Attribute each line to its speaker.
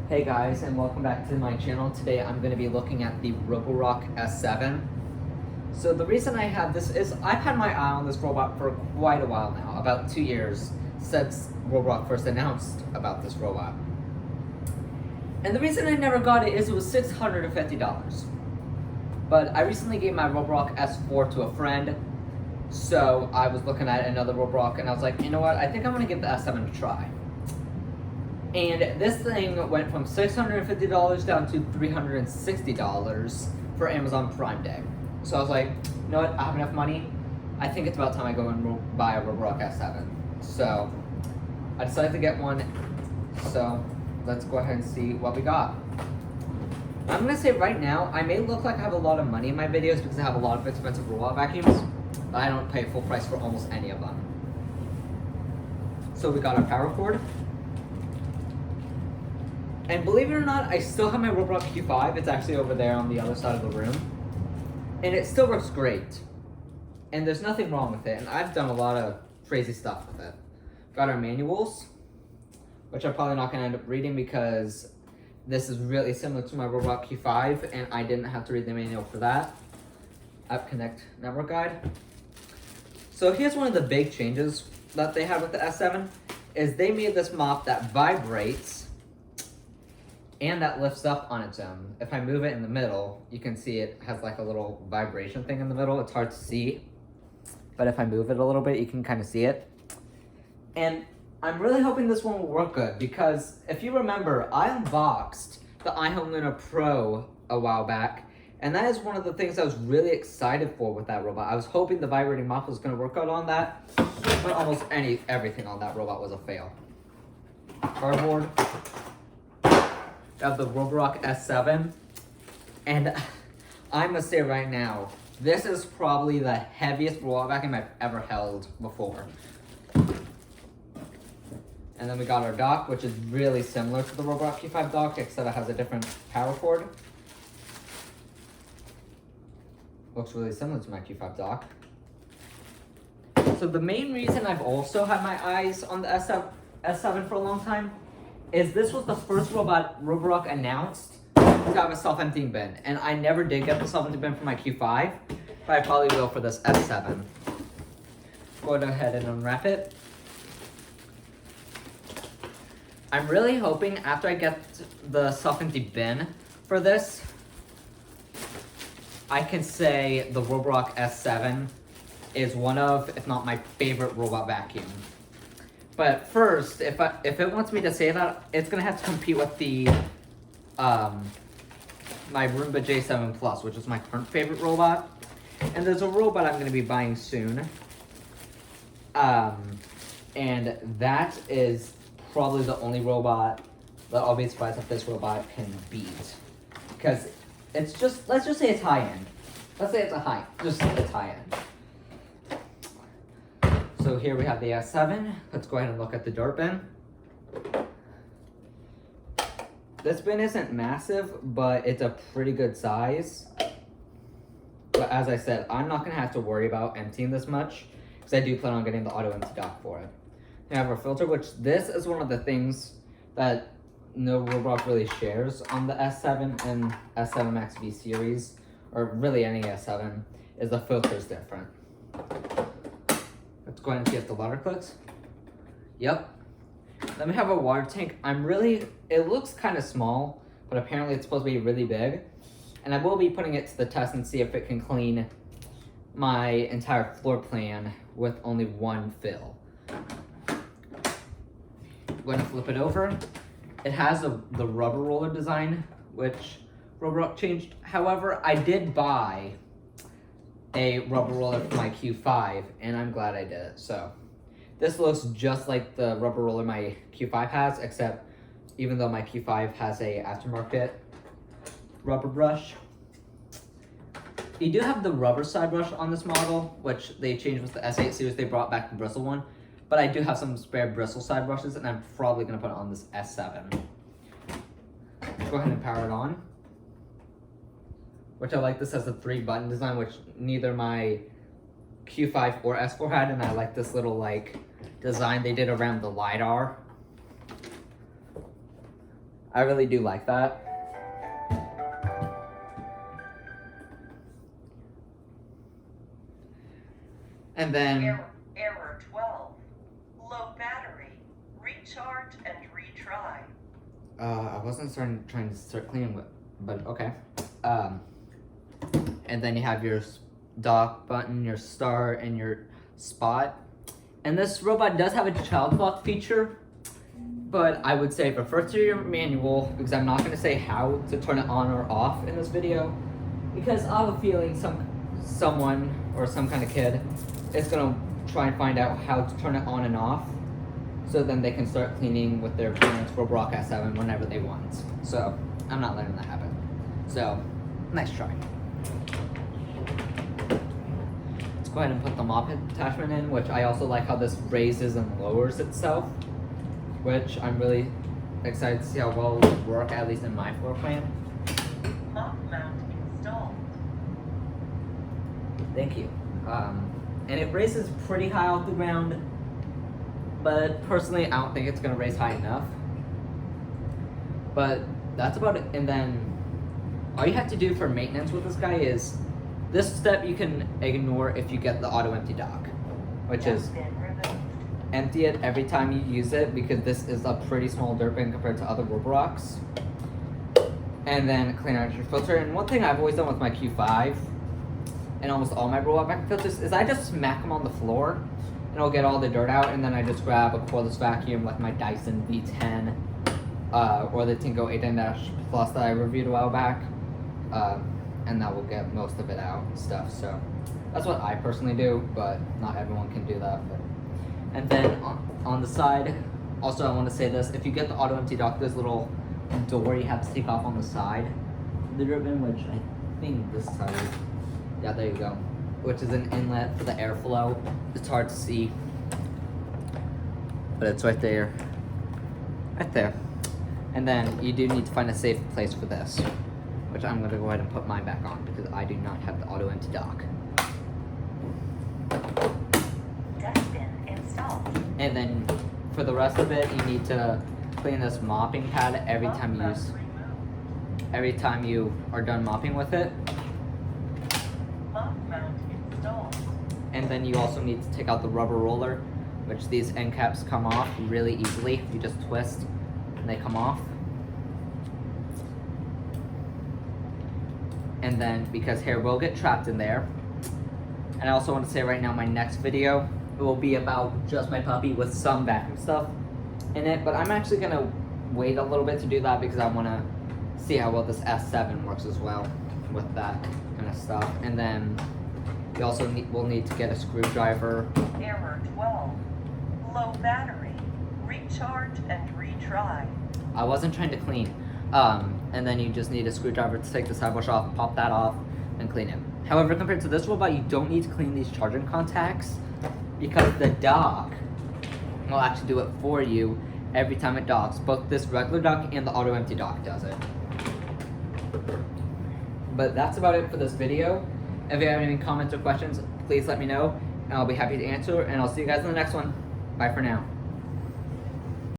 Speaker 1: Hey guys, and welcome back to my channel. Today I'm going to be looking at the Roborock S7. So the reason I have this is I've had my eye on this robot for quite a while now, about 2 years since Roborock first announced about this robot. And the reason I never got it is it was $650. But I recently gave my Roborock S4 to a friend, so I was looking at another Roborock and I was like, you know what, I think I'm going to give the S7 a try. And this thing went from $650 down to $360 for Amazon Prime Day. So I was like, you know what, I have enough money. I think it's about time I go and buy a Roborock S7. So I decided to get one. So let's go ahead and see what we got. I'm gonna say right now, I may look like I have a lot of money in my videos because I have a lot of expensive robot vacuums, but I don't pay full price for almost any of them. So we got our power cord. And believe it or not, I still have my Roborock Q5. It's actually over there on the other side of the room. And it still works great. And there's nothing wrong with it. And I've done a lot of crazy stuff with it. Got our manuals, which I'm probably not going to end up reading because this is really similar to my Roborock Q5, and I didn't have to read the manual for that. App Connect Network Guide. So here's one of the big changes that they had with the S7, is they made this mop that vibrates and that lifts up on its own. If I move it in the middle, you can see it has like a little vibration thing in the middle. It's hard to see, but if I move it a little bit, you can kind of see it. And I'm really hoping this one will work good because if you remember, I unboxed the iHome Luna Pro a while back, and that is one of the things I was really excited for with that robot. I was hoping the vibrating mop was going to work out on that, but almost everything on that robot was a fail. Cardboard. Of the Roborock S7, and I must say right now, this is probably the heaviest robot vacuum I've ever held before. And then we got our dock, which is really similar to the Roborock Q5 dock, except it has a different power cord. Looks really similar to my Q5 dock. So the main reason I've also had my eyes on the S7 for a long time is this was the first robot Roborock announced to have a self-emptying bin. And I never did get the self-emptying bin for my Q5, but I probably will for this S7. Go ahead and unwrap it. I'm really hoping after I get the self-empty bin for this, I can say the Roborock S7 is one of, if not my favorite robot vacuum. But first, if it wants me to say that, it's gonna have to compete with the my Roomba J7 Plus, which is my current favorite robot. And there's a robot I'm gonna be buying soon. And that is probably the only robot that I'll be surprised if this robot can beat. Because it's just, let's just say it's high-end. Let's say it's it's high-end. So here we have the S7. Let's go ahead and look at the dirt bin. This bin isn't massive, but it's a pretty good size. But as I said, I'm not gonna have to worry about emptying this much because I do plan on getting the auto empty dock for it. We have our filter, which this is one of the things that no Roborock really shares on the S7 and S7 Max V series, or really any S7, is the filter is different. Let's go ahead and see if the water clicks. Yep. Then we have a water tank. It looks kind of small, but apparently it's supposed to be really big. And I will be putting it to the test and see if it can clean my entire floor plan with only one fill. I'm going to flip it over. It has the rubber roller design, which Roborock changed. However, I did buy a rubber roller for my Q5, and I'm glad I did it. So this looks just like the rubber roller my Q5 has, except even though my Q5 has a aftermarket rubber brush. You do have the rubber side brush on this model, which they changed with the S8 series. They brought back the bristle one, but I do have some spare bristle side brushes, and I'm probably gonna put it on this S7. Go ahead and power it on. Which I like, this has the 3-button design, which neither my Q5 or S4 had, and I like this little like design they did around the LiDAR. I really do like that. And then
Speaker 2: Error 12. Low battery. Recharge and retry.
Speaker 1: I wasn't trying to start cleaning with, but okay. And then you have your dock button, your start, and your spot. And this robot does have a child lock feature, but I would say refer to your manual, because I'm not going to say how to turn it on or off in this video, because I have a feeling someone or some kind of kid is going to try and find out how to turn it on and off, so then they can start cleaning with their parents' Roborock S7 whenever they want. So I'm not letting that happen. So nice try. Let's go ahead and put the mop attachment in, which I also like how this raises and lowers itself, which I'm really excited to see how well it will work, at least in my floor plan.
Speaker 2: Mop mount installed.
Speaker 1: Thank you. And it raises pretty high off the ground, but personally, I don't think it's gonna raise high enough. But that's about it. And then all you have to do for maintenance with this guy is this step you can ignore if you get the auto empty dock, which is empty it every time you use it, because this is a pretty small dirt bin compared to other Roborocks. And then clean out your filter. And one thing I've always done with my Q5 and almost all my robot vacuum filters is I just smack them on the floor and I'll get all the dirt out, and then I just grab a cordless vacuum like my Dyson V10 or the Tinko 810 Plus that I reviewed a while back, and that will get most of it out and stuff. So that's what I personally do, but not everyone can do that. And then on the side, also I want to say this, if you get the auto empty dock, there's a little door you have to take off on the side of the dirt bin, which I think this side is, yeah, there you go, which is an inlet for the airflow. It's hard to see, but it's right there. Right there. And then you do need to find a safe place for this, which I'm going to go ahead and put mine back on because I do not have the auto empty dock.
Speaker 2: Dustbin installed.
Speaker 1: And then for the rest of it, you need to clean this mopping pad every time you are done mopping with it.
Speaker 2: Mop mount installed.
Speaker 1: And then you also need to take out the rubber roller, which these end caps come off really easily. You just twist and they come off. And then, because hair will get trapped in there. And I also want to say right now, my next video, it will be about just my puppy with some vacuum stuff in it. But I'm actually going to wait a little bit to do that because I want to see how well this S7 works as well with that kind of stuff. And then you also will need to get a screwdriver.
Speaker 2: Error 12. Low battery. Recharge and retry.
Speaker 1: I wasn't trying to clean. And then you just need a screwdriver to take the side bush off, pop that off, and clean it. However, compared to this robot, you don't need to clean these charging contacts because the dock will actually do it for you every time it docks. Both this regular dock and the auto empty dock does it. But that's about it for this video. If you have any comments or questions, please let me know, and I'll be happy to answer, and I'll see you guys in the next one. Bye for now.